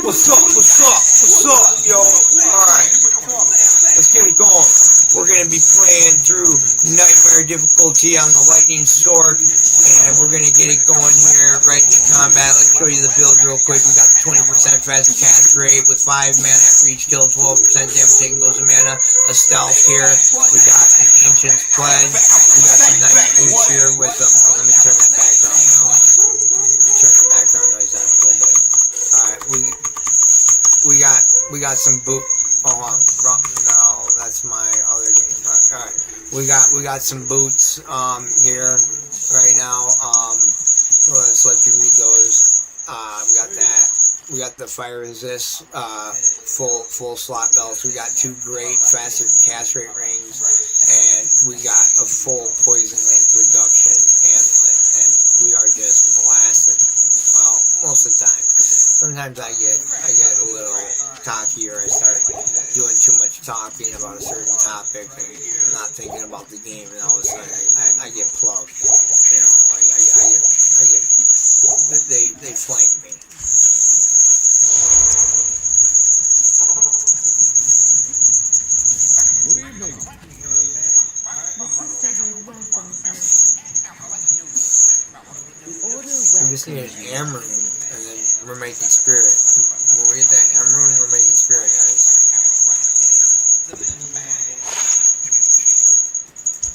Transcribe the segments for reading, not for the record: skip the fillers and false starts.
What's up, yo? Alright, let's get it going. We're gonna be playing through Nightmare difficulty on the Lightning Sorc, and we're gonna get it going here right in combat. Let's show you the build real quick. We got the 20% faster cast rate with 5 mana after each kill, 12% damage taken goes to mana. A stealth here. We got an Ancient's Pledge. We got some nice boots here with let me turn that background now. Turn the background noise up a little bit. Alright, we got some boot. Oh, no, that's my other game. Alright, we got some boots here right now. Let's let you read those. We got that. We got the fire resist full slot belts. We got 2 great faster cast rate rings, and we got a full poison length reduction amulet, and we are just blasting. Well, most of the time. Sometimes I get a little cocky, or I start doing too much talking about a certain topic and I'm not thinking about the game, and all of a sudden I get plugged. You know, like they flank me. Good evening. We just need an Amrune, and then we're making spirit. When we get that Amrune, we're making spirit, guys.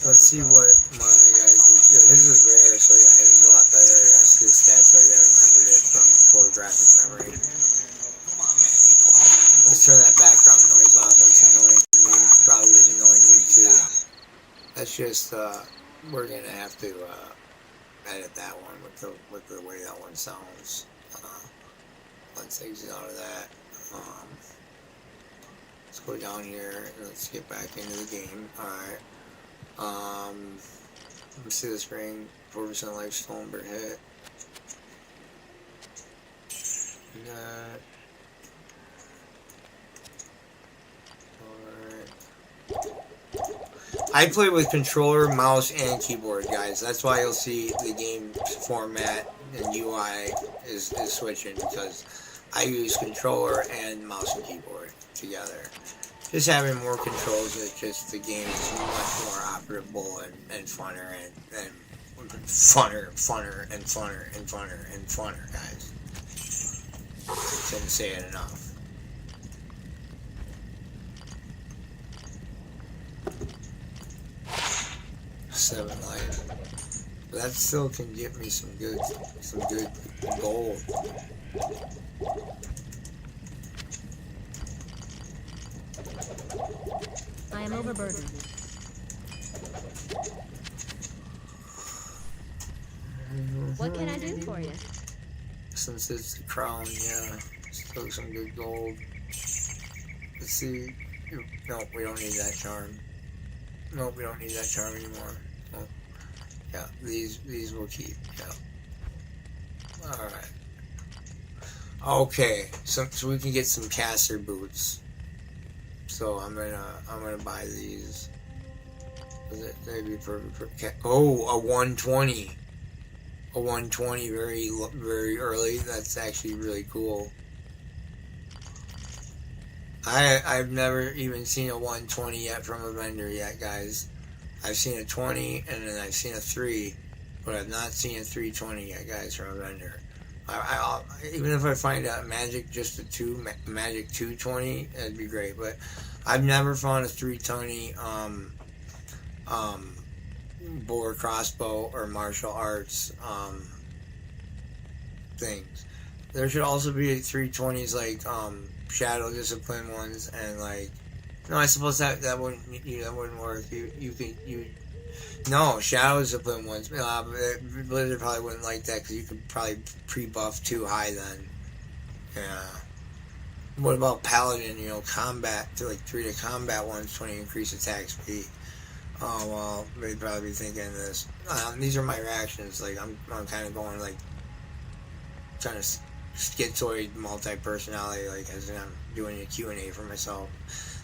Let's see what my guys do. His is rare, so yeah, his is a lot better. I see the stats right there. I remembered it from photographic memory. Let's turn that background noise off. That's annoying me. Probably was annoying me too. That's just, we're gonna have to, edit that one with the way that one sounds. Let's exit out of that. Let's go down here and let's get back into the game. Alright. Let me see this ring. 4% life stolen per hit. That. Alright. I play with controller, mouse, and keyboard, guys. That's why you'll see the game format and UI is switching, because I use controller and mouse and keyboard together. Just having more controls, it's just the game is much more operable and funner and funner, guys. Couldn't say it enough. $7 life. That still can get me some good gold. I am overburdened. What can I do for you? Since it's the crown, yeah, still some good gold. Let's see. No, we don't need that charm. Nope, we don't need that charm anymore. Oh, yeah, these will keep. Yeah. All right. Okay, so we can get some caster boots. So I'm gonna buy these. Maybe for oh, a 120. A 120 very early. That's actually really cool. I've never even seen a 120 yet from a vendor yet, guys. I've seen a 20 and then I've seen a 3, but I've not seen a 320 yet, guys, from a vendor. Even if I find a magic, just a magic 220, that'd be great. But I've never found a 320 bow crossbow or martial arts things. There should also be 320s like shadow discipline ones, and like, no, I suppose that wouldn't work. No, shadow discipline ones. Blizzard probably wouldn't like that, because you could probably pre-buff too high then. Yeah. What about paladin? You know, combat to like 3 to combat ones, 20 increase attack speed. Oh well, they'd probably be thinking this. These are my reactions. Like I'm kind of going like kind of schizoid multi-personality, like as in I'm doing a Q&A for myself.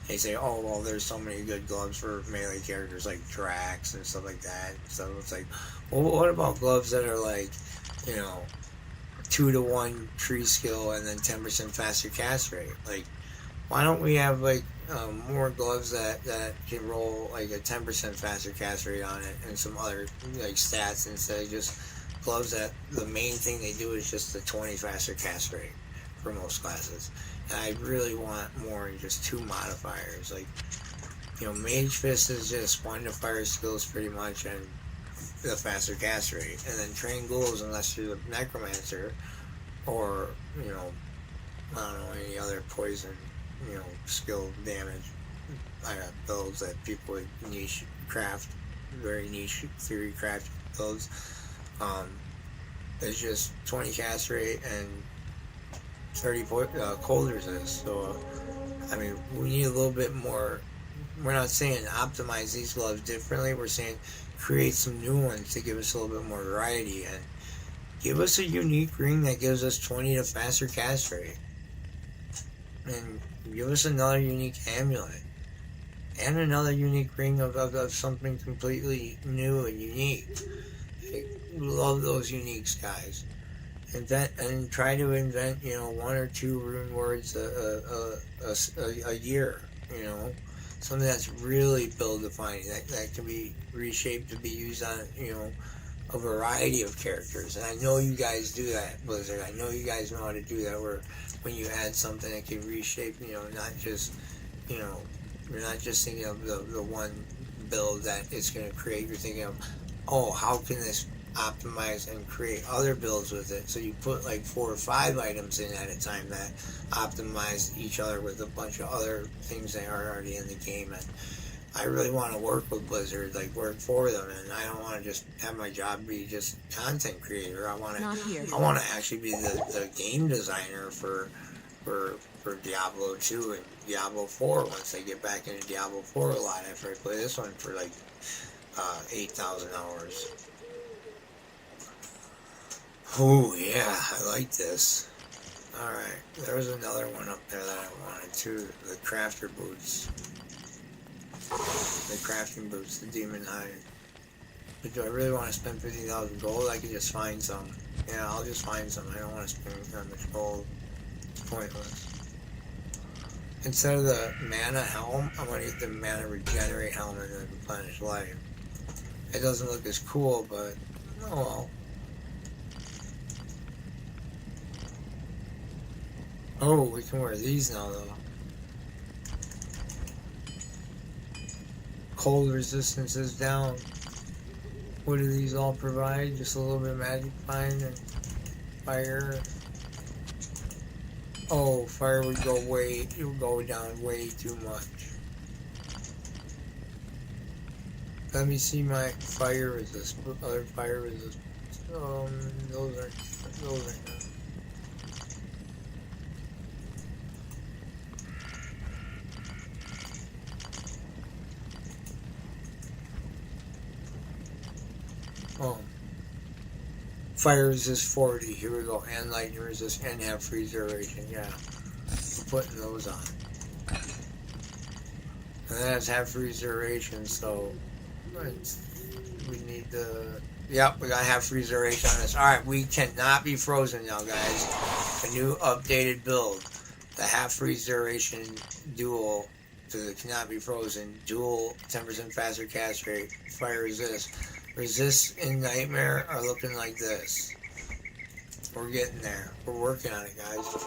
They say, oh well, there's so many good gloves for melee characters like Drax and stuff like that. So it's like, well, what about gloves that are like, you know, 2-to-1 tree skill and then 10% faster cast rate. Like, why don't we have like more gloves that can roll like a 10% faster cast rate on it and some other like stats instead of just gloves that the main thing they do is just the 20 faster cast rate for most classes. And I really want more than just 2 modifiers. Like, Mage Fist is just 1 to fire skills pretty much and the faster cast rate. And then Train Ghouls, unless you're the Necromancer or, I don't know, any other poison, skill damage. I got builds that people would niche craft, very niche theory craft builds. It's just 20 cast rate and 30 cold resist. So, we need a little bit more. We're not saying optimize these gloves differently. We're saying create some new ones to give us a little bit more variety and give us a unique ring that gives us 20 to faster cast rate. And give us another unique amulet. And another unique ring of something completely new and unique. I love those uniques, guys. Invent and try to invent, 1 or 2 rune words a year, something that's really build defining, that can be reshaped to be used on, a variety of characters. And I know you guys do that, Blizzard. I know you guys know how to do that, where when you add something that can reshape, not just, you're not just thinking of the one build that it's going to create. You're thinking of, oh, how can this optimize and create other builds with it? So you put like 4 or 5 items in at a time that optimize each other with a bunch of other things that are already in the game. And I really want to work with Blizzard, like work for them, and I don't want to just have my job be just content creator. I want to actually be the game designer for Diablo 2 and Diablo 4 once I get back into Diablo 4 a lot after I play this one for like 8,000 hours. Oh yeah, I like this. Alright, there was another one up there that I wanted too, the crafter boots. The crafting boots, the demon hide. But do I really want to spend 50,000 gold? I could just find some. Yeah, I'll just find some. I don't want to spend that much gold. It's pointless. Instead of the mana helm, I'm going to get the mana regenerate helm and then replenish life. It doesn't look as cool, but oh well. Oh, we can wear these now though. Cold resistance is down. What do these all provide? Just a little bit of magic find and fire. Oh, fire would go down way too much. Let me see my fire resist. Other fire resist. Those aren't good. Oh. Fire resist 40. Here we go. And lightning resist and have freeze duration. Yeah. We're putting those on. And that has half freeze duration, so we need the. Yep, we gotta have freeze duration on this. Alright, we cannot be frozen now, guys. A new updated build. The half freeze duration dual to the cannot be frozen. Dual 10% faster cast rate. Fire resist. Resist in Nightmare are looking like this. We're getting there. We're working on it, guys.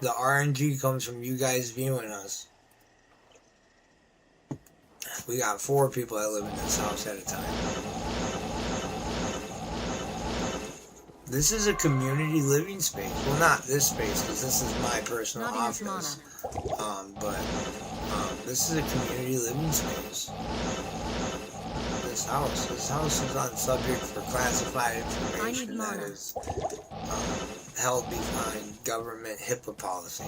The RNG comes from you guys viewing us. We got 4 people that live in this house at a time. This is a community living space. Well, not this space, because this is my personal office. But this is a community living space. This house is on subject for classified information that is held behind government HIPAA policies.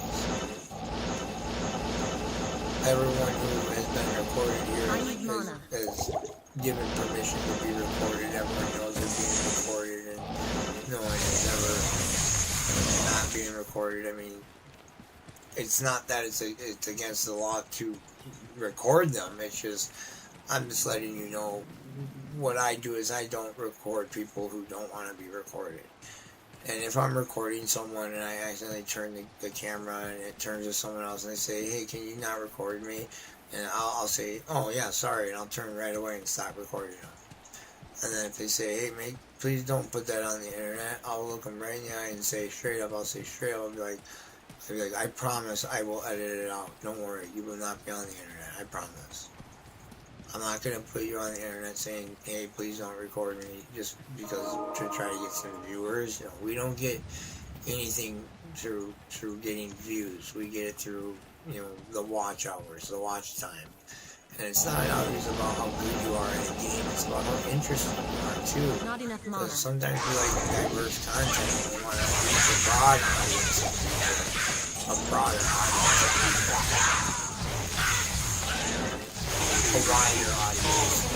Everyone who has been recorded here is given permission to be recorded. Everyone knows they're being recorded, and no one is ever not being recorded. I mean, it's not that it's against the law to record them. It's just, I'm just letting you know what I do is I don't record people who don't want to be recorded. And if I'm recording someone and I accidentally turn the camera and it turns to someone else and they say, hey, can you not record me? And I'll say, oh yeah, sorry, and I'll turn right away and stop recording them. And then if they say, hey mate, please don't put that on the internet, I'll look them right in the eye and say straight up, I'll be like, I promise I will edit it out. Don't worry, you will not be on the internet, I promise. I'm not going to put you on the internet saying, hey, please don't record me, just because to try to get some viewers. You know, we don't get anything through getting views. We get it through, you know, the watch hours, the watch time. And it's not always about how good you are in a game, it's about how interesting you are too. Not enough mana. Because sometimes we like diverse content and we want to reach a broad audience of people. A broader audience of people. A wider audience.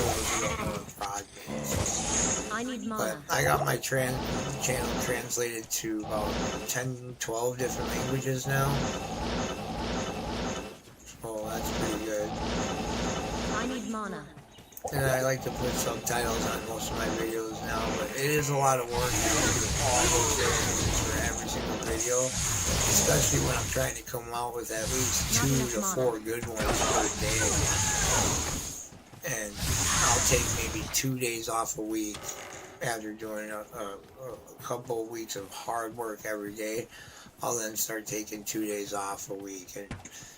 Broad games. I need But mana. I got my channel translated to about 10, 12 different languages now. So that's pretty good. I need mana. And I like to put subtitles on most of my videos now, but it is a lot of work to go through all those languages for every single video, especially when I'm trying to come out with at least 2 to 4 good ones per day. And I'll take maybe 2 days off a week after doing a couple of weeks of hard work every day. I'll then start taking 2 days off a week. And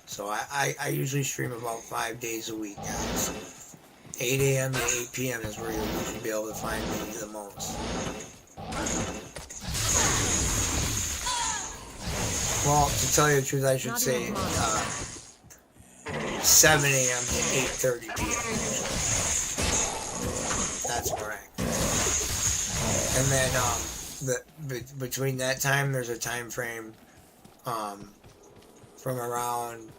so I usually stream about 5 days a week, guys. 8 a.m. to 8 p.m. is where you'll usually be able to find me the most. Well, to tell you the truth, I should say 7 a.m. to 8:30 p.m. That's correct. And then between that time, there's a time frame from around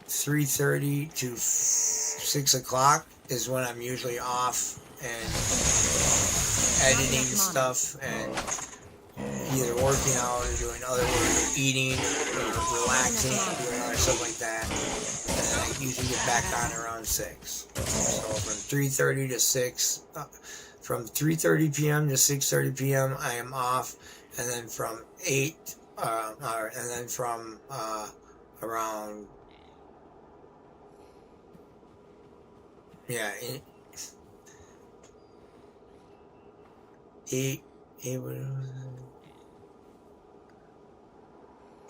3:30 to 6 o'clock is when I'm usually off and editing stuff and either working out or doing other work, eating, or relaxing, doing other stuff like that. And then I usually get back on around 6. So from 3:30 to 6, from 3:30 p.m. to 6:30 p.m. I am off, and then from 8, and then from around. Yeah, 8,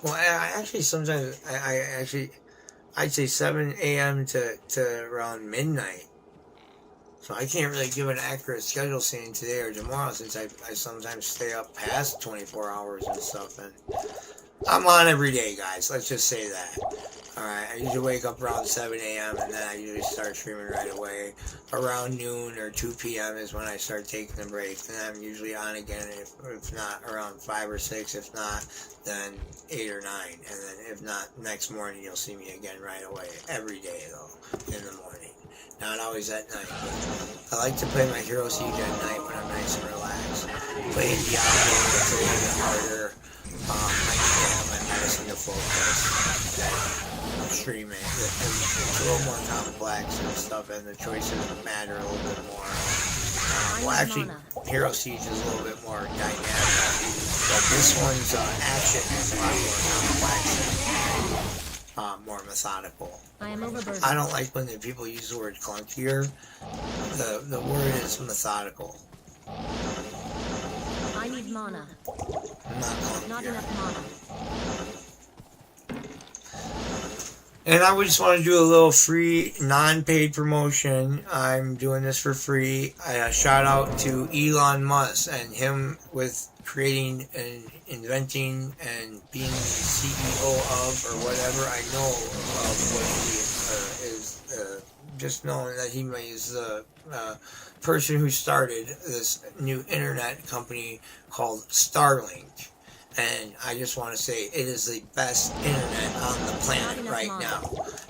well, I actually sometimes, I'd say 7 a.m. to around midnight. So I can't really give an accurate schedule saying today or tomorrow, since I sometimes stay up past 24 hours and stuff. And I'm on every day, guys. Let's just say that. Alright, I usually wake up around 7 a.m. and then I usually start streaming right away. Around noon or 2 p.m. is when I start taking a break. And I'm usually on again, if not around 5 or 6. If not, then 8 or 9. And then if not, next morning you'll see me again right away. Every day, though, in the morning. Not always at night, but I like to play my Hero Siege at night when I'm nice and relaxed. Playing Diablo, it's a little bit harder. I need to have my medicine to focus. Streaming. It's a little more complex and stuff, and the choices matter a little bit more. Well, actually, Hero Siege is a little bit more dynamic, but this one's action is a lot more complex, more methodical. I am overburdened. I don't like when the people use the word clunkier. The word is methodical. I need mana. Not clunkier. Not enough mana. And I would just want to do a little free, non-paid promotion. I'm doing this for free. Shout out to Elon Musk and him with creating and inventing and being the CEO of, or whatever I know of what he is. Just knowing that he is the person who started this new internet company called Starlink. And I just want to say it is the best internet on the planet right now.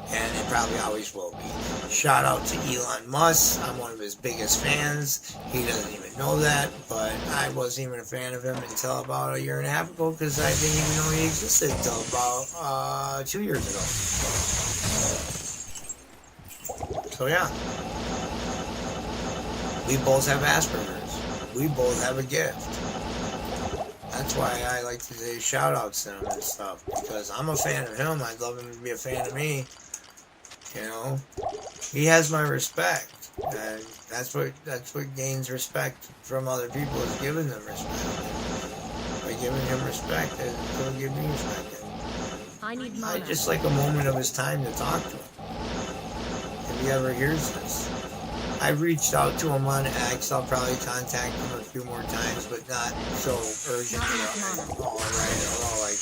And it probably always will be. Shout out to Elon Musk. I'm one of his biggest fans. He doesn't even know that. But I wasn't even a fan of him until about 1.5 years ago, because I didn't even know he existed until about 2 years ago. So yeah. We both have Asperger's. We both have a gift. That's why I like to say shout outs to him and stuff, because I'm a fan of him. I'd love him to be a fan of me. You know, he has my respect, and that's what gains respect from other people, is giving them respect. By giving him respect, he'll give me respect. I need I mana. just like a moment of his time to talk to him. If he ever hears this, I've reached out to him on X. I'll probably contact him a few more times, but not so urgent. Like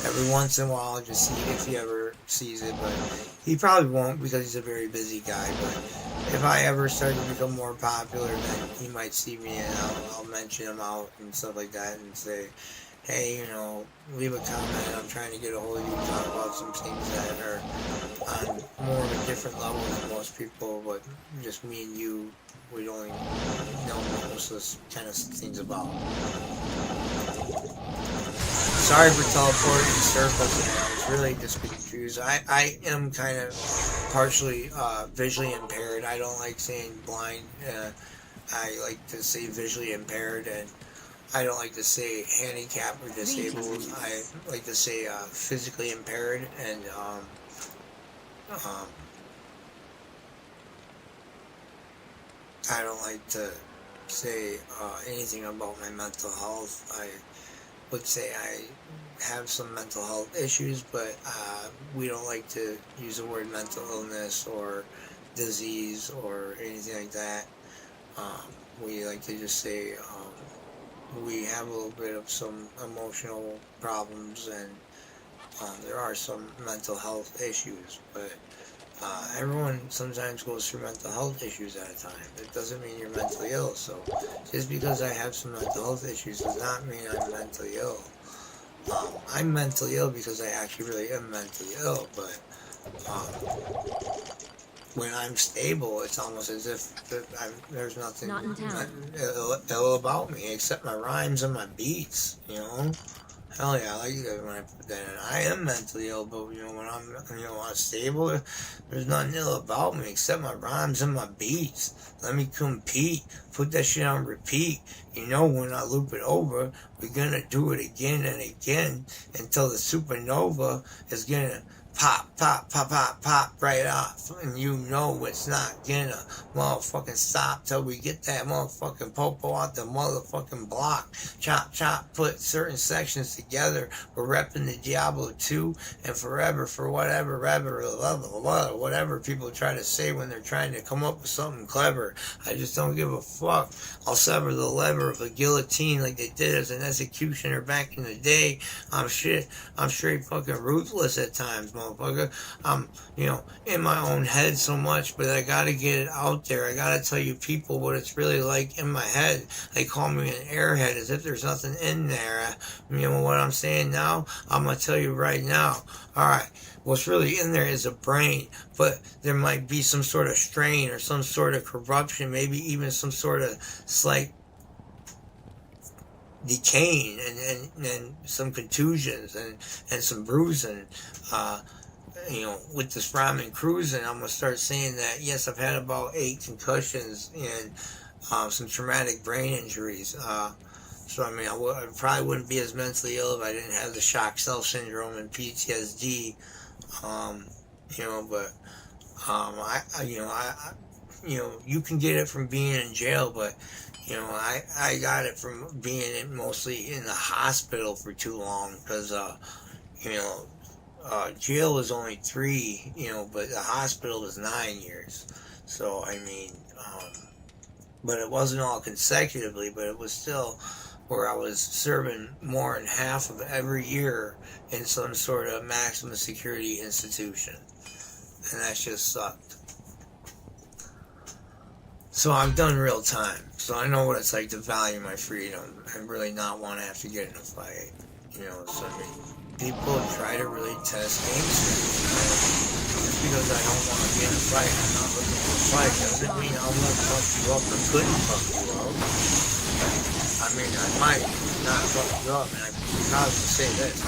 every once in a while, I'll just see if he ever sees it. But he probably won't, because he's a very busy guy. But if I ever start to become more popular, then he might see me, and I'll mention him out and stuff like that, and say, hey, you know, leave a comment. I'm trying to get a hold of you to talk about some things that are on more of a different level than most people, but just me and you would only know what most of this kind of things about. Sorry for teleporting circles there. I was really just confused. I am kind of partially visually impaired. I don't like saying blind. I like to say visually impaired, and I don't like to say handicapped or disabled. I like to say physically impaired, and I don't like to say anything about my mental health. I would say I have some mental health issues, but we don't like to use the word mental illness or disease or anything like that. We like to just say we have a little bit of some emotional problems, and there are some mental health issues, but everyone sometimes goes through mental health issues at a time. It doesn't mean you're mentally ill. So just because I have some mental health issues does not mean I'm mentally ill. I'm mentally ill because I actually really am mentally ill, but when I'm stable, it's almost as if there's nothing ill about me except my rhymes and my beats, you know? Hell yeah, I like that when I put that in. I am mentally ill, but you know, when I'm stable, there's nothing ill about me except my rhymes and my beats. Let me compete. Put that shit on repeat. You know, when I loop it over, we're gonna do it again and again until the supernova is gonna pop, pop, pop, pop, pop right off. And you know it's not gonna motherfucking stop till we get that motherfucking popo out the motherfucking block. Chop, chop, put certain sections together. We're repping the Diablo 2 and forever for whatever people try to say when they're trying to come up with something clever. I just don't give a fuck. I'll sever the lever of a guillotine like they did as an executioner back in the day. I'm straight fucking ruthless at times, motherfucker. I'm, in my own head so much, but I gotta get it out there. I gotta tell you people what it's really like in my head. They call me an airhead as if there's nothing in there. You know what I'm saying now? I'm gonna tell you right now. Alright, what's really in there is a brain, but there might be some sort of strain or some sort of corruption, maybe even some sort of slight decaying and some contusions and some bruising. With this rhyming cruising, I'm gonna start saying that yes, I've had about 8 concussions and some traumatic brain injuries. So I probably wouldn't be as mentally ill if I didn't have the shock self syndrome and PTSD. You can get it from being in jail, but I got it from being mostly in the hospital for too long because jail was only 3, but the hospital was 9 years. So but it wasn't all consecutively, but it was still where I was serving more than half of every year in some sort of maximum security institution. And that just sucked. So I've done real time. So I know what it's like to value my freedom and really not want to have to get in a fight. People try to really test gangsters. Just because I don't want to get in a fight, I'm not looking for a fight, doesn't mean I won't fuck you up or couldn't fuck you up. I might not fuck you up, and I probably would say this.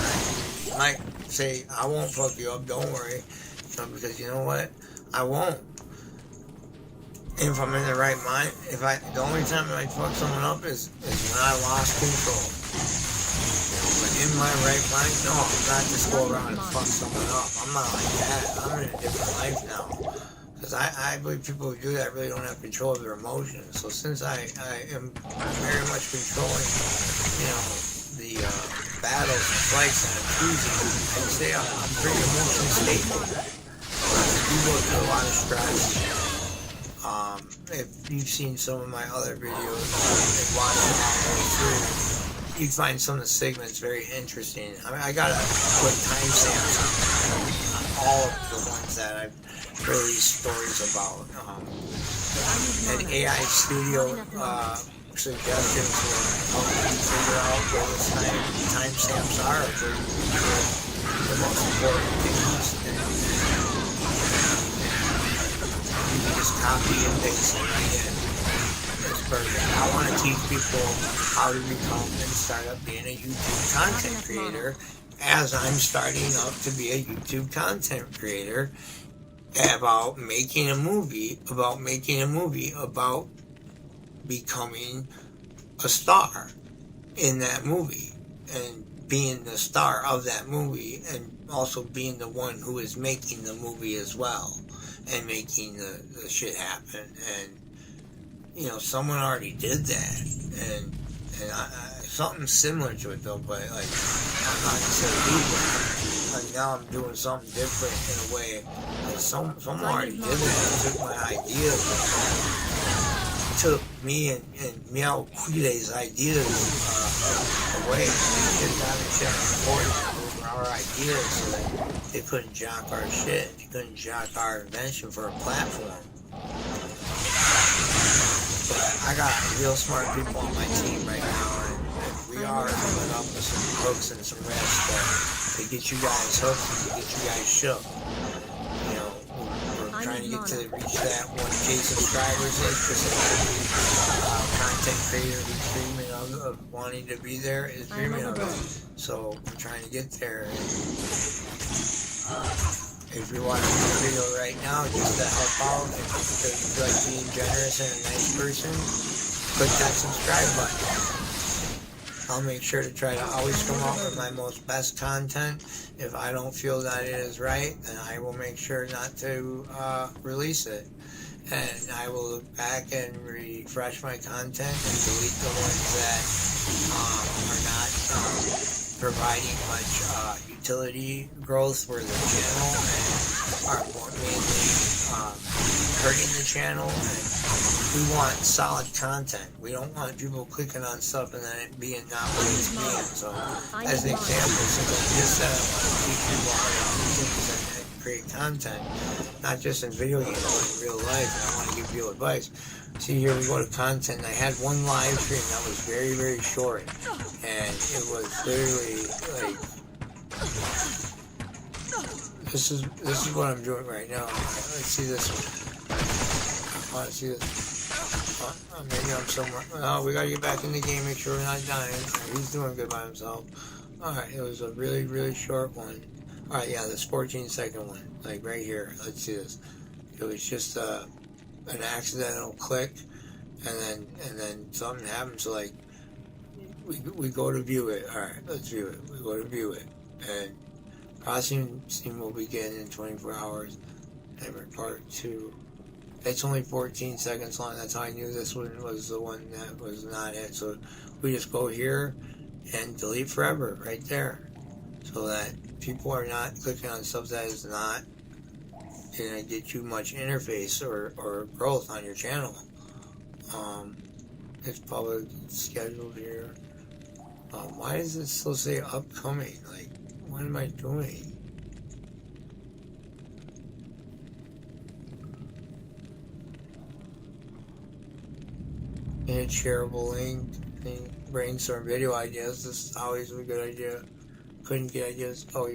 I might say, I won't fuck you up, don't worry. Because you know what? I won't. if I'm in the right mind, the only time I fuck someone up is when I lost control. You know, but in my right mind, no, I'm not just go around and fuck someone up. I'm not like that. I'm in a different life now. Because I believe people who do that really don't have control of their emotions. So since I am very much controlling, you know, the battles and fights that I'm choosing, I'd say I'm pretty emotionally stable. I do go through a lot of stress. If you've seen some of my other videos and watched them all the way through, you find some of the segments very interesting. I mean, I gotta put timestamps on all of the ones that I've released stories about. And AI Studio suggestions will help you figure out where the timestamps are for the most important things. And you can just copy and paste it right in. It's perfect. I want to teach people how to become and start up being a YouTube content creator as I'm starting up to be a YouTube content creator about making a movie, about becoming a star in that movie and being the star of that movie and also being the one who is making the movie as well and making the shit happen. And you know, someone already did that, and something similar to it though, but like I'm not gonna say who, but like now I'm doing something different in a way. Like someone already did that. It took my ideas, took me and Meow Kuile's ideas away. They got it shit over our ideas so that they couldn't jock our shit. They couldn't jock our invention for a platform. But I got real smart people on my team right now, and we are coming up with some hooks and some risks to get you guys hooked and to get you guys shook. You know, we're trying to get to reach that 1K subscribers content creator who's dreaming of wanting to be there is dreaming of it. So I'm trying to get there. If you're watching the video right now, just to help out, if you like being generous and a nice person, click that subscribe button. I'll make sure to try to always come out with my most best content. If I don't feel that it is right, then I will make sure not to release it. And I will look back and refresh my content and delete the ones that are not providing much utility growth for the channel and are mainly hurting the channel. And we want solid content. We don't want people clicking on stuff and then it being not what it's being. So, as an example, since I just said I want to teach people how to do things and create content, not just in video games, but in real life, and I want to give you advice. See, here we go to content. I had one live stream that was very, very short, and it was literally like, this is what I'm doing right now. Let's see this one. I want to see this. Maybe I'm somewhere. Oh, we gotta get back in the game, make sure we're not dying. He's doing good by himself. Alright, it was a really, really short one. Alright, yeah, this 14-second one. Like right here. Let's see this. It was just an accidental click, and then something happened. So like, we go to view it. Alright, let's view it. We go to view it, and processing will begin in 24 hours. Timer part 2. It's only 14 seconds long. That's how I knew this one was the one that was not it. So we just go here and delete forever right there, so that people are not clicking on stuff that is not going to get you much interface or growth on your channel. It's public, it's scheduled here. Why does it still say upcoming? Like, what am I doing? And shareable link, brainstorm video ideas. This is always a good idea. Couldn't get ideas. Oh,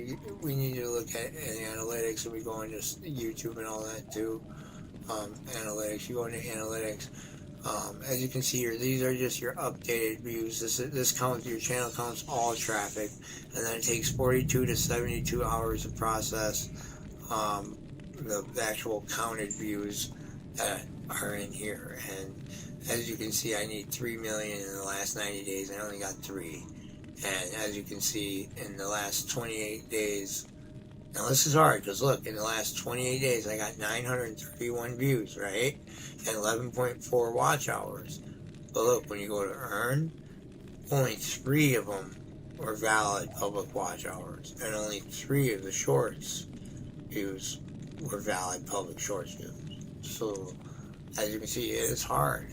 we need to look at analytics, and we go into YouTube and all that too. Analytics. You go into analytics. As you can see here, these are just your updated views. This counts, your channel counts all traffic, and then it takes 42 to 72 hours to process the actual counted views that are in here. And as you can see, I need 3 million in the last 90 days. I only got 3. And as you can see, in the last 28 days, now this is hard because look, in the last 28 days, I got 931 views, right? And 11.4 watch hours. But look, when you go to earn, only 3 of them were valid public watch hours. And only 3 of the shorts views were valid public shorts views. So, as you can see, it is hard.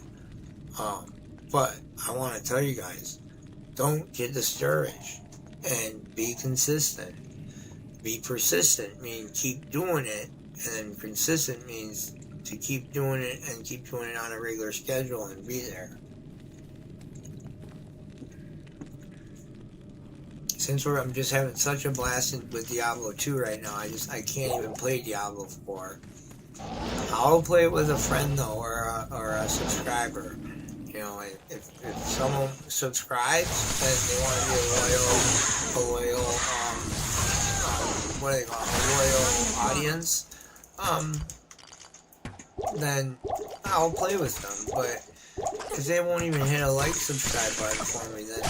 But I want to tell you guys, don't get discouraged and be consistent. Be persistent means keep doing it, and then consistent means to keep doing it and keep doing it on a regular schedule and be there. Since I'm just having such a blast with Diablo 2 right now, I can't even play Diablo 4. I'll play it with a friend though, or a subscriber. You know, if someone subscribes and they want to be a loyal what do they call it, a loyal audience, then I'll play with them. But if they won't even hit a like, subscribe button for me, then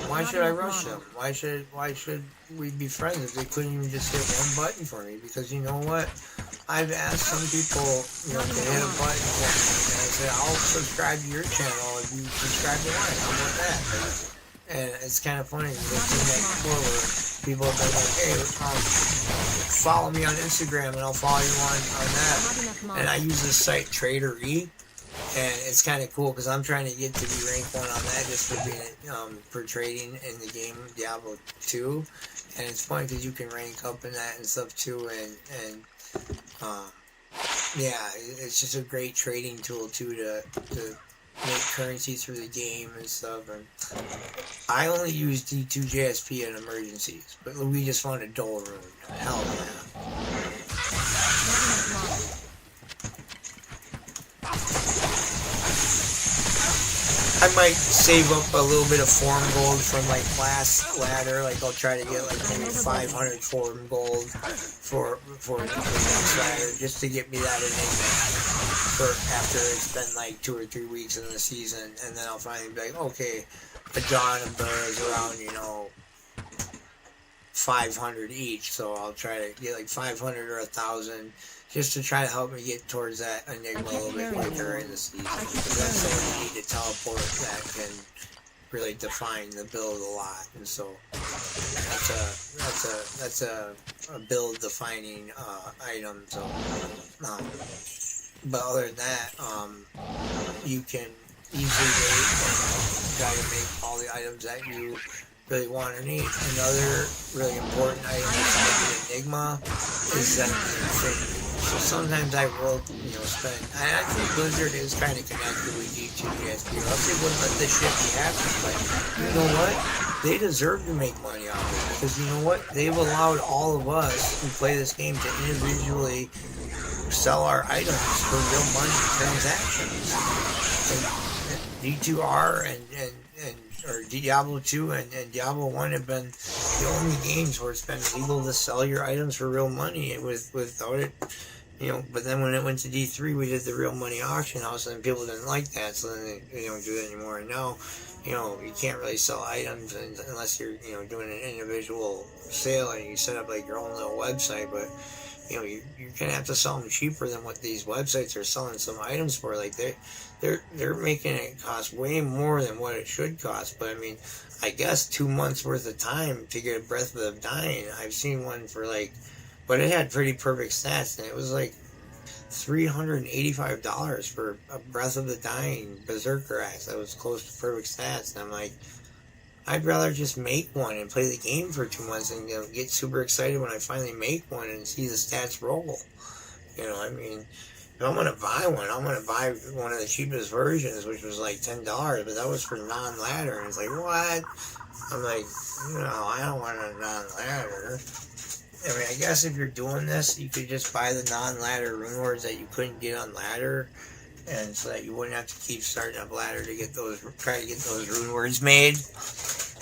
why should I rush them? Why should we be friends if they couldn't even just hit one button for me? Because you know what? I've asked some people, you know, to hit a button for me, and I said, I'll subscribe to your channel if you subscribe to mine. How about that? And it's kind of funny, they've seen that before where people have been like, hey, follow me on Instagram and I'll follow you on that. And I use this site, Trader E. And it's kind of cool because I'm trying to get to be rank 1 on that just for being for trading in the game Diablo 2. And it's fun because you can rank up in that and stuff too. And yeah, it's just a great trading tool too to make currency through the game and stuff. And I only use D2JSP in emergencies, but we just found a dull rune. Hell yeah. I might save up a little bit of form gold from like last ladder. Like I'll try to get like maybe 500 form gold for the next ladder just to get me that enigma for after it's been like 2 or 3 weeks in the season, and then I'll finally be like, okay, a dawn and Burr is around, you know, 500 each, so I'll try to get like 500 or 1,000. Just to try to help me get towards that enigma a little bit quicker in the season. Because that's something you need to teleport that can really define the build a lot. And so that's a build defining item. So, but other than that, you can easily wait and try to make all the items that you really want or need. Another really important item besides the enigma is that infinity. So sometimes I will, you know, spend, and I think Blizzard is kind of connected with D2JSP, or else they wouldn't let this shit be happening. But you know what? They deserve to make money off it, because you know what? They've allowed all of us who play this game to individually sell our items for real money transactions. And D2R or Diablo 2 and Diablo 1 have been the only games where it's been legal to sell your items for real money without it, you know. But then when it went to D3, we did the real money auction house, and people didn't like that, so then they don't do it anymore. And now, you know, you can't really sell items unless you're, you know, doing an individual sale and you set up like your own little website. But you know, you're gonna have to sell them cheaper than what these websites are selling some items for. Like they're making it cost way more than what it should cost. But I mean, I guess 2 months worth of time to get a Breath of the Dying. I've seen one for like, but it had pretty perfect stats, and it was like $385 for a Breath of the Dying Berserker Axe that was close to perfect stats. And I'm like, I'd rather just make one and play the game for 2 months and, you know, get super excited when I finally make one and see the stats roll. You know, I mean, if I'm going to buy one, I'm going to buy one of the cheapest versions, which was like $10, but that was for non-ladder. And it's like, what? I'm like, you know, I don't want a non-ladder. I mean, I guess if you're doing this, you could just buy the non-ladder rune words that you couldn't get on ladder, and so that you wouldn't have to keep starting up ladder to get those, try to get those rune words made.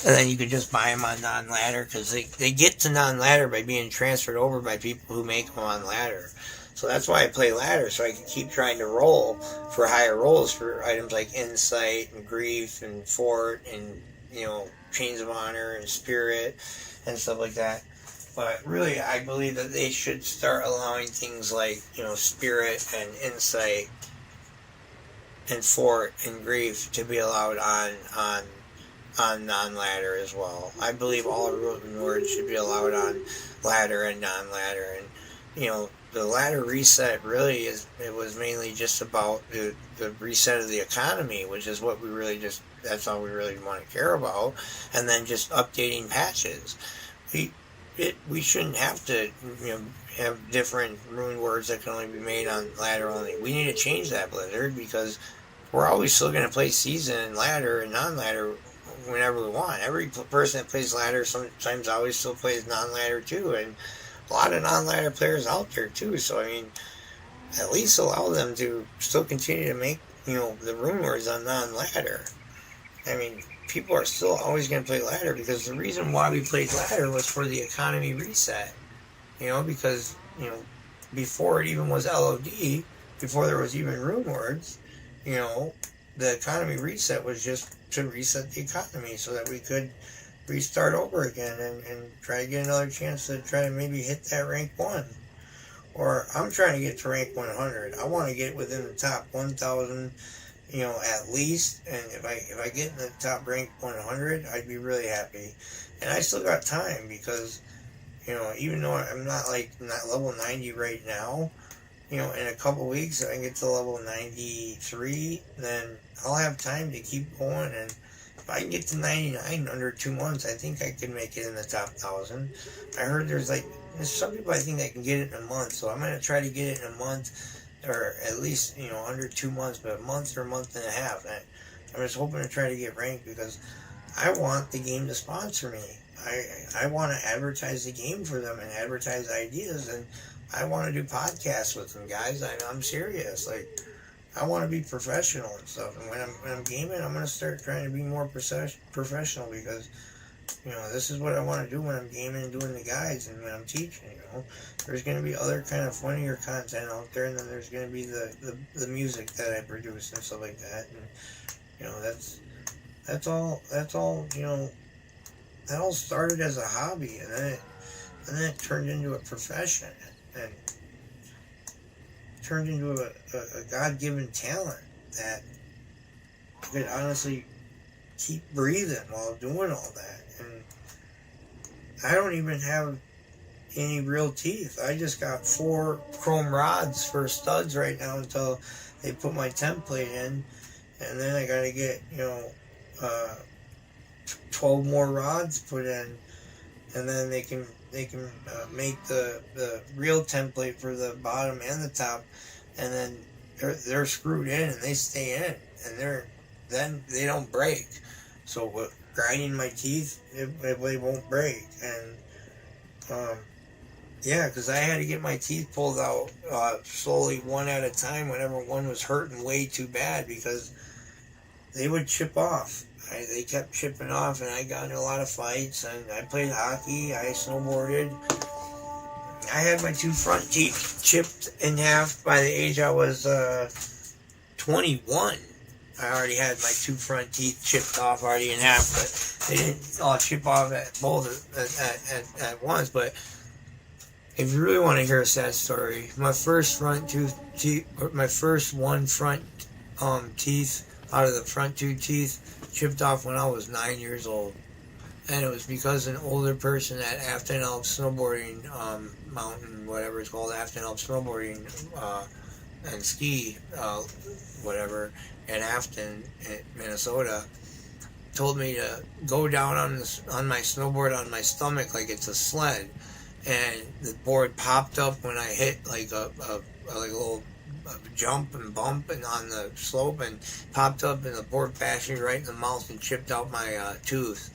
And then you could just buy them on non-ladder, because they get to non-ladder by being transferred over by people who make them on ladder. So that's why I play ladder, so I can keep trying to roll for higher rolls for items like insight and grief and fort and, you know, chains of honor and spirit and stuff like that. But really, I believe that they should start allowing things like, you know, spirit and insight and fort and grief to be allowed on non-ladder as well. I believe all root and words should be allowed on ladder and non-ladder. And, you know, the ladder reset really it was mainly just about the reset of the economy, which is what we really that's all we really want to care about. And then just updating patches. We shouldn't have to, you know, have different rune words that can only be made on ladder only. We need to change that, Blizzard, because we're always still going to play season and ladder and non-ladder whenever we want. Every person that plays ladder sometimes always still plays non-ladder too, and a lot of non-ladder players out there too. So I mean, at least allow them to still continue to make, you know, the rune words on non-ladder. I mean, people are still always going to play ladder because the reason why we played ladder was for the economy reset. You know, because, you know, before it even was LOD, before there was even rune words, you know, the economy reset was just to reset the economy so that we could restart over again and try to get another chance to try to maybe hit that rank 1. Or I'm trying to get to rank 100. I want to get within the top 1,000, you know, at least. And if I get in the top rank 100, I'd be really happy. And I still got time because, you know, even though I'm not level 90 right now, you know, in a couple weeks, if I can get to level 93, then I'll have time to keep going. And if I can get to 99 under 2 months, I think I can make it in the top 1,000. I heard there's some people I think that can get it in a month, so I'm going to try to get it in a month, or at least, you know, under 2 months, but a month or a month and a half. And I'm just hoping to try to get ranked because I want the game to sponsor me. I want to advertise the game for them and advertise ideas, and I want to do podcasts with them, guys. I'm serious. Like, I want to be professional and stuff. And when I'm gaming, I'm going to start trying to be more professional because, you know, this is what I want to do when I'm gaming and doing the guides and when I'm teaching, you know. There's going to be other kind of funnier content out there, and then there's going to be the music that I produce and stuff like that. And, you know, that's all, you know, that all started as a hobby, and then it turned into a profession. And turned into a God-given talent that I could honestly keep breathing while doing all that. And I don't even have any real teeth. I just got 4 chrome rods for studs right now until they put my template in, and then I gotta get, you know, 12 more rods put in, and then they can make the real template for the bottom and the top, and then they're screwed in and they stay in, and then they don't break. So with grinding my teeth, they won't break. And yeah, because I had to get my teeth pulled out slowly, one at a time, whenever one was hurting way too bad, because they would chip off. They kept chipping off, and I got into a lot of fights, and I played hockey, I snowboarded. I had my 2 front teeth chipped in half by the age I was 21. I already had my 2 front teeth chipped off already in half, but they didn't all chip off at both at once. But if you really want to hear a sad story, my first front my first 1 front teeth out of the front 2 teeth chipped off when I was 9 years old, and it was because an older person at Afton Elk Snowboarding Mountain, whatever it's called, Afton Elk Snowboarding and Ski, whatever, in Afton, Minnesota, told me to go down on my snowboard on my stomach like it's a sled, and the board popped up when I hit like a little jump and bump and on the slope, and popped up, and the board bashed me right in the mouth and chipped out my tooth,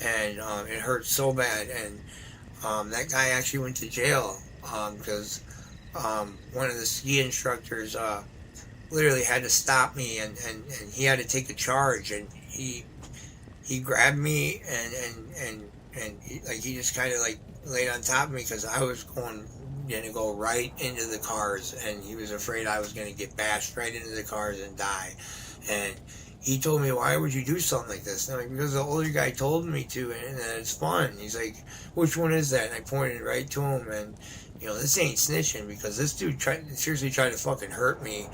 and it hurt so bad. And that guy actually went to jail because one of the ski instructors literally had to stop me, and he had to take a charge, and he grabbed me and he just kind of like laid on top of me because I was going gonna go right into the cars, and he was afraid I was gonna get bashed right into the cars and die. And he told me, why would you do something like this? And I'm like, because the older guy told me to, and it's fun. He's like, which one is that? And I pointed right to him, and this ain't snitching, because this dude seriously tried to fucking hurt me,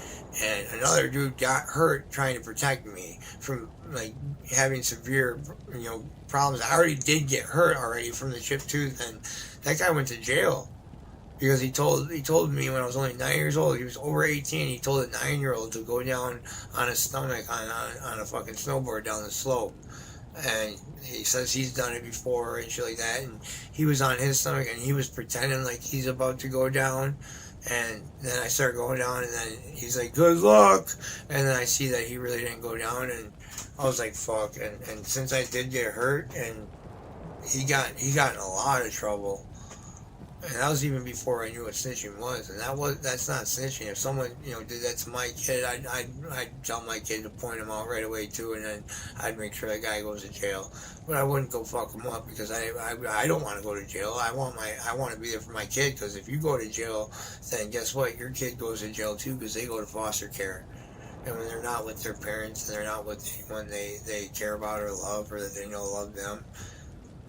and another dude got hurt trying to protect me from like having severe, problems. I already did get hurt already from the chipped tooth, and that guy went to jail. Because he told me when I was only 9 years old, he was over 18, he told a 9-year-old to go down on his stomach on a fucking snowboard down the slope. And he says he's done it before and shit like that. And he was on his stomach and he was pretending like he's about to go down. And then I start going down, and then he's like, good luck. And then I see that he really didn't go down, and I was like, fuck. And since I did get hurt, and he got in a lot of trouble. And that was even before I knew what snitching was, and that's not snitching. If someone did that to my kid, I'd tell my kid to point him out right away too, and then I'd make sure that guy goes to jail. But I wouldn't go fuck him up, because I don't want to go to jail. I want to be there for my kid, because if you go to jail, then guess what? Your kid goes to jail too, because they go to foster care. And when they're not with their parents, and they're not with anyone they care about or love, or that they know love them,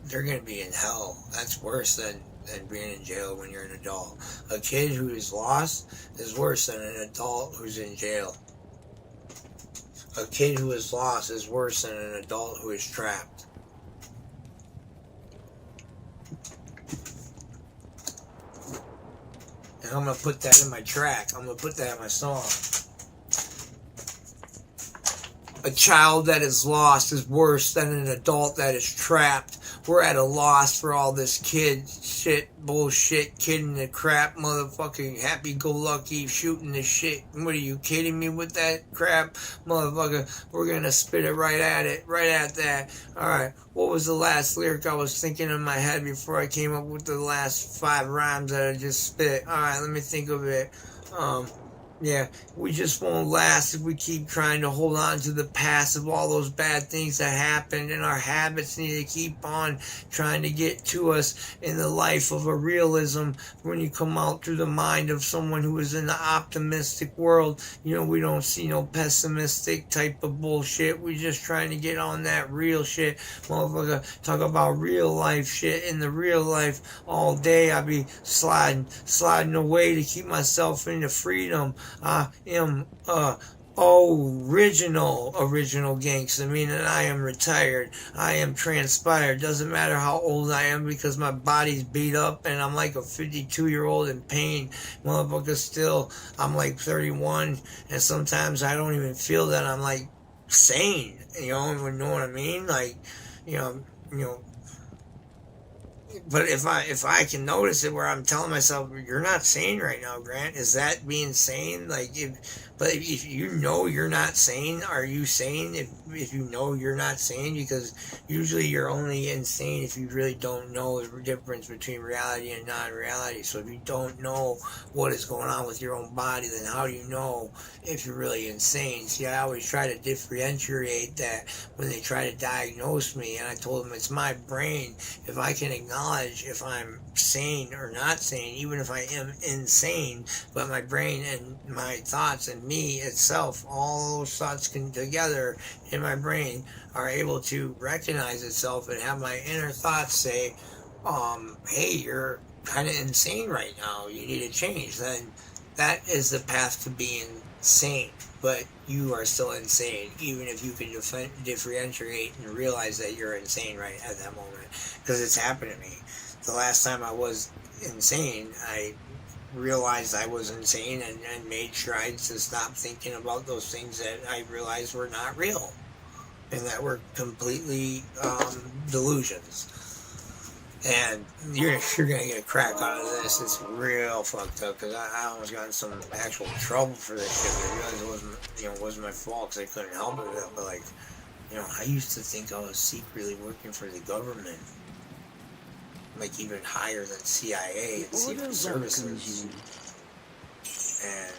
they're gonna be in hell. That's worse than being in jail when you're an adult. A kid who is lost is worse than an adult who's in jail. A kid who is lost is worse than an adult who is trapped. And I'm going to put that in my track. I'm going to put that in my song. A child that is lost is worse than an adult that is trapped. We're at a loss for all this kid shit, bullshit, kidding the crap, motherfucking happy-go-lucky, shooting the shit. What are you kidding me with that crap, motherfucker? We're gonna spit it right at that. Alright, what was the last lyric I was thinking in my head before I came up with the last 5 rhymes that I just spit? Alright, let me think of it. Yeah, we just won't last if we keep trying to hold on to the past of all those bad things that happened, and our habits need to keep on trying to get to us in the life of a realism. When you come out through the mind of someone who is in the optimistic world, we don't see no pessimistic type of bullshit. We just trying to get on that real shit. Motherfucker, talk about real life shit. In the real life, all day I be sliding away to keep myself into freedom. I am original gangster, meaning I am retired. I am transpired. Doesn't matter how old I am, because my body's beat up and I'm like a 52-year-old in pain. Motherfucker, still, I'm like 31, and sometimes I don't even feel that I'm like sane. You know what I mean? Like, but if I can notice it, where I'm telling myself, you're not sane right now, Grant, is that being sane? Like, if you know you're not sane, are you sane if you know you're not sane? Because usually you're only insane if you really don't know the difference between reality and non-reality. So if you don't know what is going on with your own body, then how do you know if you're really insane? See, I always try to differentiate that when they try to diagnose me, and I told them it's my brain. If I can acknowledge if I'm sane or not sane, even if I am insane, but my brain and my thoughts and me itself, all those thoughts together in my brain are able to recognize itself and have my inner thoughts say, hey, you're kind of insane right now, you need to change, then that is the path to being sane. But you are still insane, even if you can differentiate and realize that you're insane right at that moment. Because it's happened to me. The last time I was insane, I realized I was insane and made strides to stop thinking about those things that I realized were not real and that were completely delusions. And you're gonna get a crack out of this. It's real fucked up, because I almost got in some actual trouble for this shit. I realized it wasn't my fault, because I couldn't help it. But I used to think I was secretly working for the government, like even higher than CIA and Secret Services. And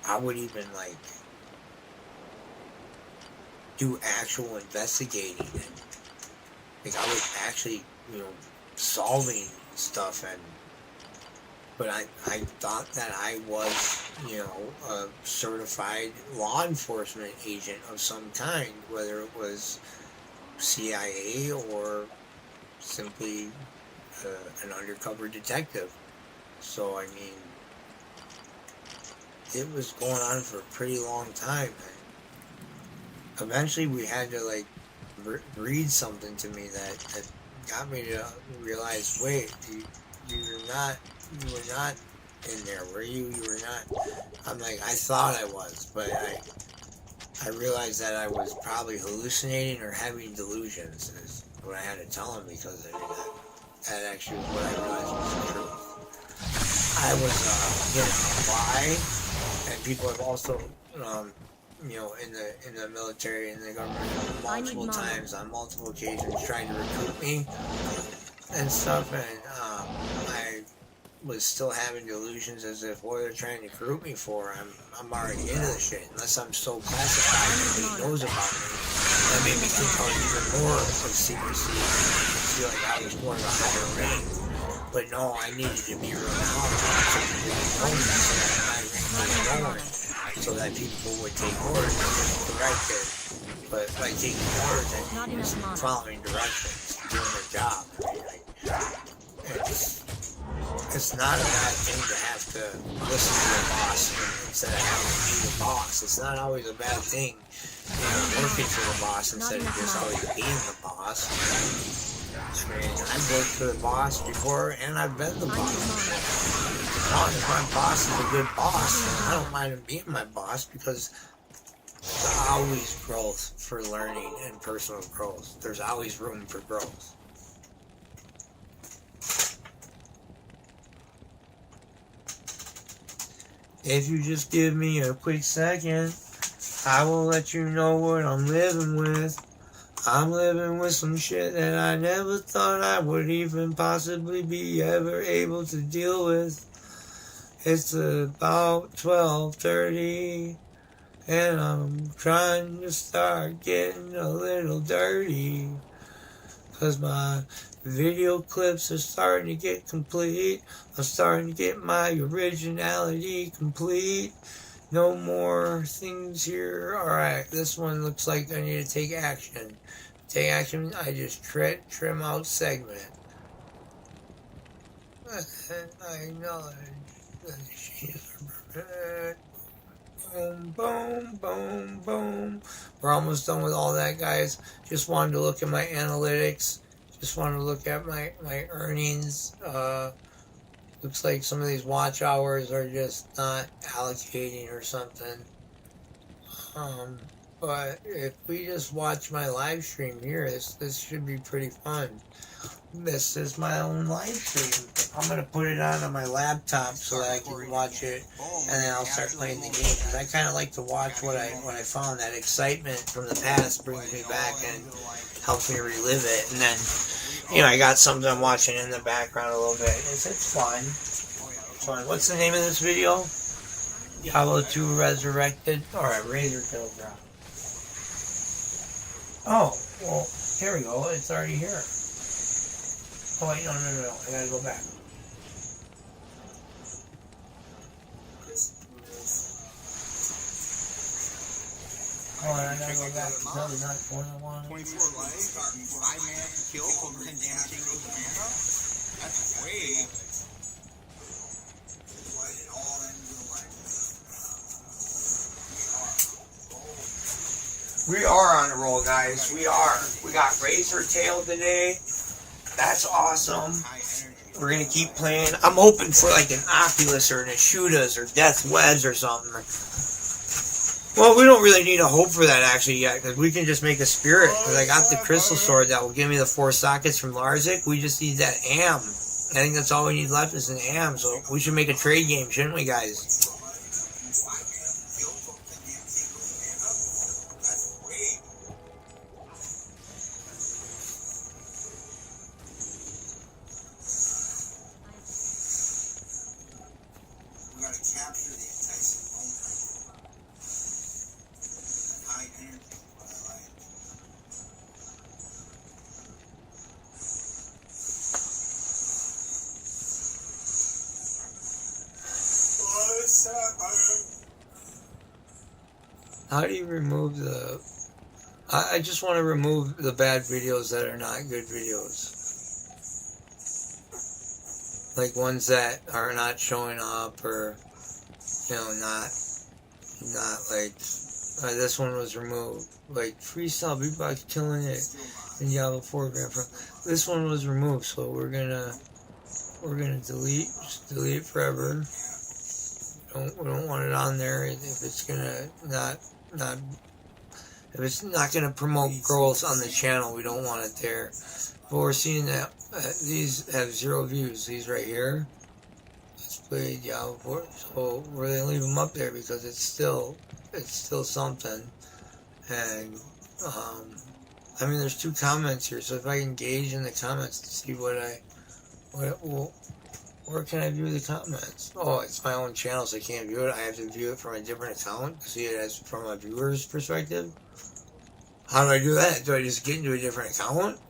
I would even do actual investigating, and I was actually, solving stuff, but I thought that I was, you know, a certified law enforcement agent of some kind, whether it was CIA or simply an undercover detective. So, I mean, it was going on for a pretty long time. And eventually we had to, like, read something to me that got me to realize, wait, you were not in there, were you? You were not. I'm like, I thought I was, but I realized that I was probably hallucinating or having delusions, is what I had to tell him, because I mean, that actually was what I realized was the truth. I was getting why, and people have also, you know, in the military and the government multiple times on multiple occasions trying to recruit me and stuff, and I was still having delusions as if what they're trying to recruit me for, I'm already into the shit, unless I'm so classified nobody knows about me. That made me think I was even more of secrecy and feel like I was more of a higher rank. But no, I needed to be renowned so people would know me, so that my rank was going, so that people would take orders and direct it. But by taking orders, I mean just following directions, doing their job. I mean, it's not a bad thing to have to listen to your boss instead of having to be the boss. It's not always a bad thing, you know, working for the boss instead of just always being the boss. I mean, I've worked for the boss before, and I've been the boss before. As long as my boss is a good boss, I don't mind him being my boss, because there's always growth for learning and personal growth. There's always room for growth. If you just give me a quick second, I will let you know what I'm living with. I'm living with some shit that I never thought I would even possibly be ever able to deal with. It's about 12:30, and I'm trying to start getting a little dirty, 'cause my video clips are starting to get complete. I'm starting to get my originality complete. No more things here. Alright, this one looks like I need to take action. Take action, I just trim out segment. I know boom, boom, boom, boom. We're almost done with all that, guys. Just wanted to look at my analytics. Just wanted to look at my earnings. Looks like some of these watch hours are just not allocating or something. But if we just watch my live stream here, this should be pretty fun. This is my own live stream. I'm going to put it on my laptop so that I can watch it, and then I'll start playing the game. Because I kind of like to watch what I found. That excitement from the past brings me back and helps me relive it. And then, you know, I got something I'm watching in the background a little bit. It's fun. It's fun. What's the name of this video? Diablo 2 Resurrected, or a Razor Kill drop. Oh, well, here we go. It's already here. Oh, wait, no. I gotta go back. Oh, I gotta go back. It's probably not the one I wanted. 24 life, 5-man kill, over 10 damage equals the mana. That's way. We are on a roll, guys. We are. We got Razor Tail today. That's awesome. We're gonna keep playing. I'm hoping for like an Oculus or an Ashudas or Death Wedge or something. Well, we don't really need a hope for that actually yet, because we can just make a spirit. Because I got the crystal sword that will give me the 4 sockets from Larzik. We just need that AM. I think that's all we need left is an AM. So we should make a trade game, shouldn't we, guys? How do you remove the... I just want to remove the bad videos that are not good videos. Like ones that are not showing up, or, you know, not like... this one was removed. Like, freestyle beatbox killing it in Diablo 4 Grand Pro. This one was removed, so we're gonna delete, just delete it forever. We don't want it on there if it's gonna if it's not gonna promote growth on the channel. We don't want it there. But we're seeing that these have 0 views. These right here. Let's play Diablo 4. So we're gonna leave them up there because it's still something. And I mean, there's 2 comments here, so if I engage in the comments to see where can I view the comments? Oh, it's my own channel, so I can't view it. I have to view it from a different account to see it as from a viewer's perspective. How do I do that? Do I just get into a different account?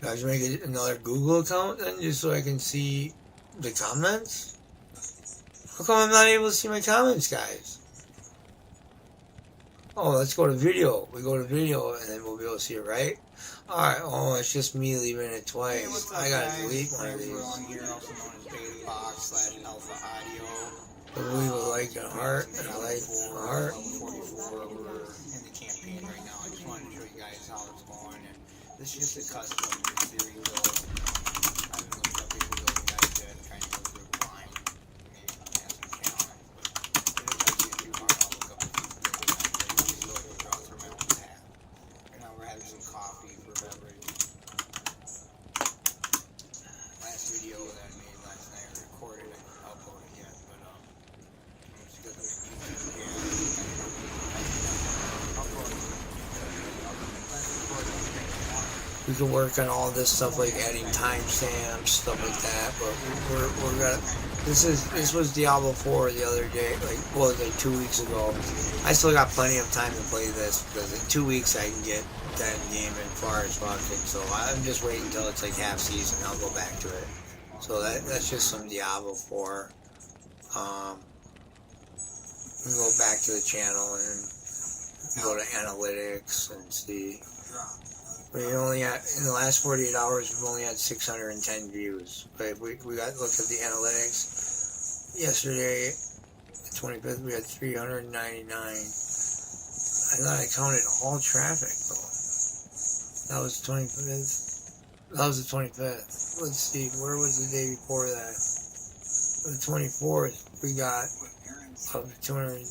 Do I just make another Google account then, just so I can see the comments? How come I'm not able to see my comments, guys? Oh, let's go to video. We go to video, and then we'll be able to see it, right? Alright, oh, it's just me leaving it twice. Hey, what's up, I gotta guys? delete one of We're these. on here, also known as Beta Box / Alpha Audio. Leave a like and a heart, and a like and a heart. Level 44. We're in the campaign right now. I just wanted to show you guys how it's going. And this is just a custom series build. I haven't looked up people building guys yet. I'm trying to go through it blind. Maybe have some challenge. But it doesn't get too hard. I'll look up the people building guys. I usually like to draw through my own tab. Right now we're having some coffee for beverage. Last video that I made last night, I recorded, I didn't upload it yet, but it's good to We can work on all this stuff like adding timestamps, stuff like that. But we're gonna. This was Diablo 4 the other day, like 2 weeks ago. I still got plenty of time to play this because in 2 weeks I can get that game as far as fucking. So I'm just waiting until it's like half season. I'll go back to it. So that's just some Diablo 4. We can go back to the channel and go to analytics and see. We only had, in the last 48 hours, we've only had 610 views. But we got look at the analytics. Yesterday, the 25th, we had 399. I thought I counted all traffic though. That was 25th. That was the 25th. Let's see, where was the day before that? The 24th, we got up to 200.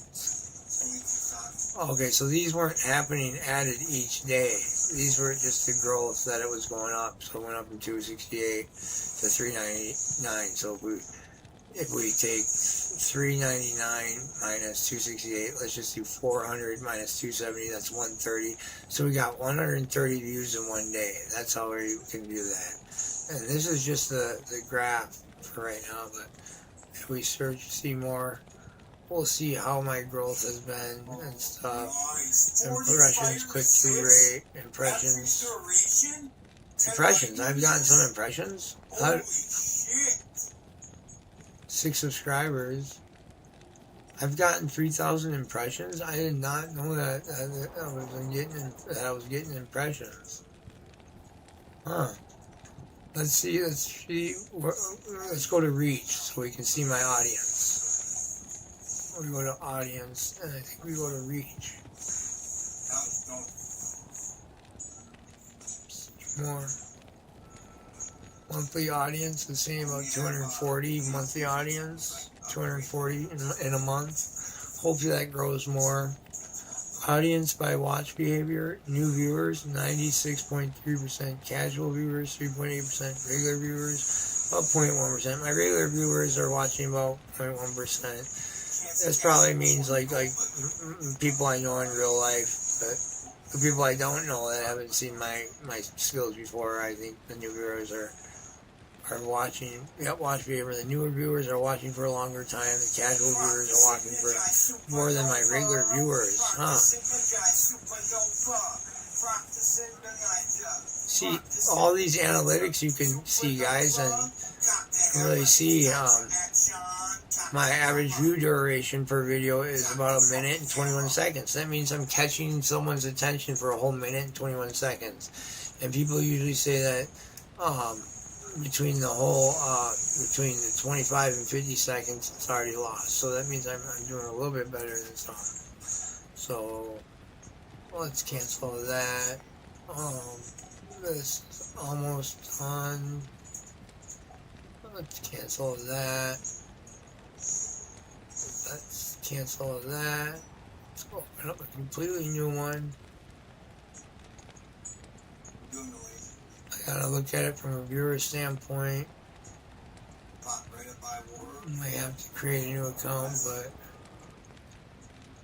Okay, so these weren't happening added each day. These were just the growth that it was going up. So it went up from 268 to 399. So if we take 399 minus 268, let's just do 400 minus 270, that's 130. So we got 130 views in one day. That's how we can do that. And this is just the graph for right now, but if we search, see more, we'll see how my growth has been and stuff. Impressions, click-through rate, impressions. I've gotten some impressions. 6 subscribers. I've gotten 3,000 impressions. I did not know that I was getting impressions. Huh. Let's go to reach so we can see my audience. We go to audience, and I think we go to reach. More. Monthly audience, the same about 240 monthly audience, 240 in a month. Hopefully that grows more. Audience by watch behavior, new viewers, 96.3%, casual viewers, 3.8%, regular viewers, about 0.1%. My regular viewers are watching about 0.1%. That probably means like people I know in real life, but the people I don't know that haven't seen my skills before, I think the new viewers are watching. Watch behavior. The newer viewers are watching for a longer time. The casual viewers are watching for more than my regular viewers. Huh. See, all these analytics you can see, guys, and really see My average view duration per video is about 1 minute and 21 seconds. That means I'm catching someone's attention for a whole minute and 21 seconds. And people usually say that between the 25 and 50 seconds, it's already lost. So that means I'm doing a little bit better than some. So let's cancel that. This is almost done. Let's cancel that. Let's cancel that. Let's open up a completely new one. I gotta look at it from a viewer standpoint. I might have to create a new account, but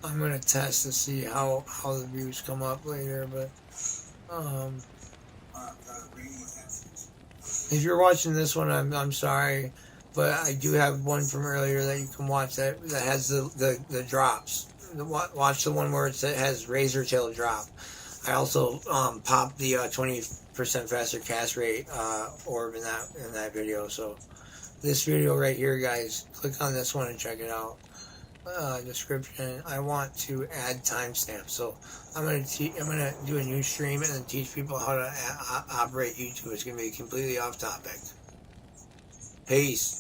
I'm gonna test to see how the views come up later. But if you're watching this one, I'm sorry, but I do have one from earlier that you can watch that has the drops. Watch the one where it has razor tail drop. I also popped the 20% faster cast rate orb in that video. So this video right here, guys, click on this one and check it out. Description. I want to add timestamps, so I'm gonna do a new stream and then teach people how to operate YouTube. It's gonna be completely off topic. Peace.